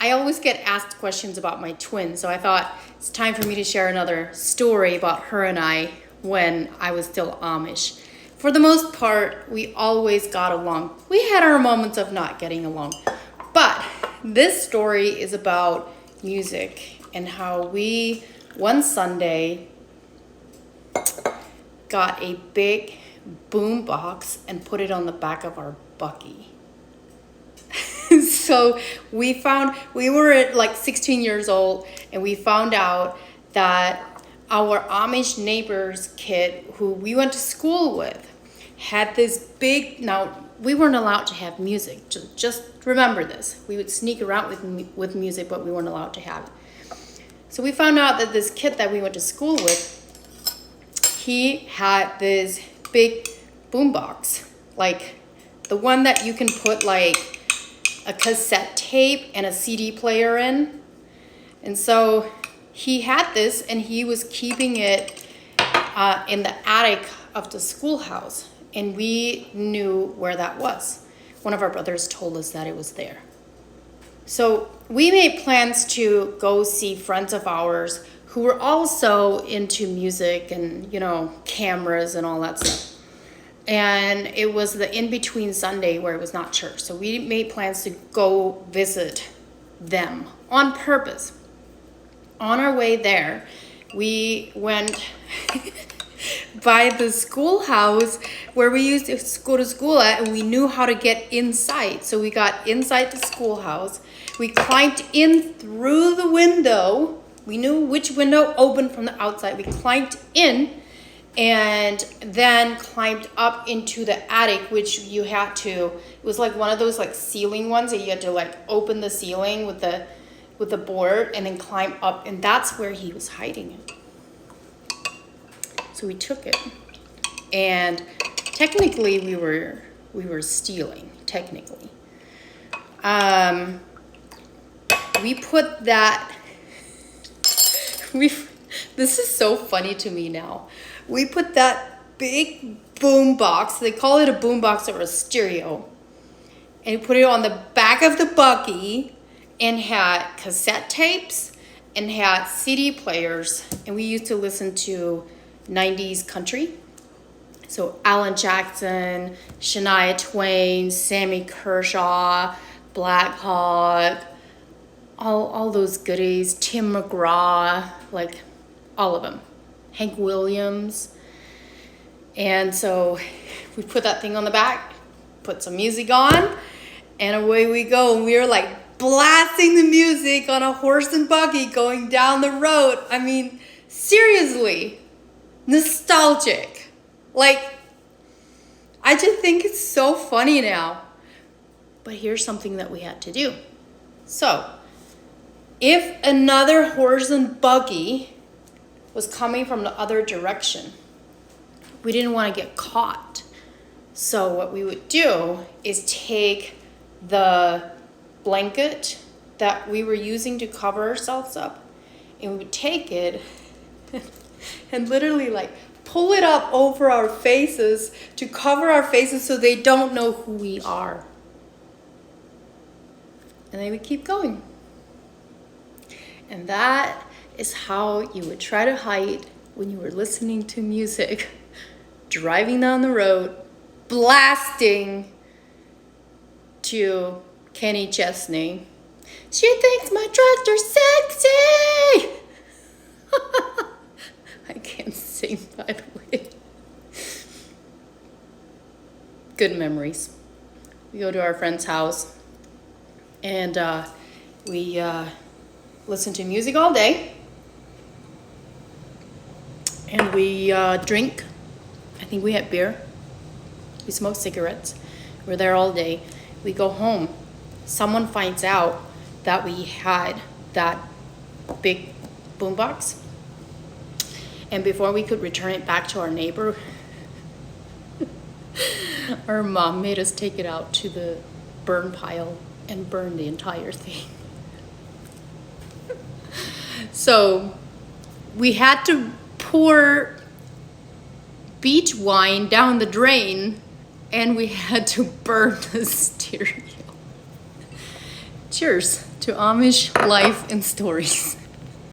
I always get asked questions about my twin, so I thought it's time for me to share another story about her and I when I was still Amish. For the most part, we always got along. We had our moments of not getting along. But this story is about music and how we, one Sunday, got a big boom box and put it on the back of our buggy. So we were at like 16 years old, and we found out that our Amish neighbor's kid who we went to school with had this big, now we weren't allowed to have music, just remember this. We would sneak around with music, but we weren't allowed to have it. So we found out that this kid that we went to school with, he had this big boombox, like the one that you can put like a cassette tape and a CD player in. And so he had this, and he was keeping it in the attic of the schoolhouse, and we knew where that was. One of our brothers told us that it was there. So we made plans to go see friends of ours who were also into music and, cameras and all that stuff. And it was the in-between Sunday where it was not church. So we made plans to go visit them on purpose. On our way there, we went by the schoolhouse where we used to go to school at, and we knew how to get inside. So we got inside the schoolhouse. We climbed in through the window. We knew which window opened from the outside. We climbed in and then climbed up into the attic, which you had to, it was like one of those like ceiling ones that you had to like open the ceiling with the board and then climb up, and that's where he was hiding it. So we took it, and technically we were stealing, technically. We put that, this is so funny to me now. We put that big boom box, they call it a boom box or a stereo, and we put it on the back of the buggy and had cassette tapes and had CD players, and we used to listen to 90s country. So Alan Jackson, Shania Twain, Sammy Kershaw, Black Hawk, all those goodies, Tim McGraw, like all of them. Hank Williams. And so we put that thing on the back, put some music on, and away we go. And we were like blasting the music on a horse and buggy going down the road. I mean, seriously, nostalgic. Like, I just think it's so funny now. But here's something that we had to do. So, if another horse and buggy was coming from the other direction, we didn't want to get caught. So what we would do is take the blanket that we were using to cover ourselves up, and we would take it and literally like pull it up over our faces to cover our faces so they don't know who we are. And then we keep going. And that is how you would try to hide when you were listening to music, driving down the road, blasting to Kenny Chesney. She thinks my tractor's sexy. I can't sing, by the way. Good memories. We go to our friend's house, and we listen to music all day, and we drink. I think we had beer. We smoke cigarettes. We're there all day. We go home. Someone finds out that we had that big boombox, and before we could return it back to our neighbor, our mom made us take it out to the burn pile and burn the entire thing. So we had to pour beach wine down the drain, and we had to burn the stereo. Cheers to Amish life and stories.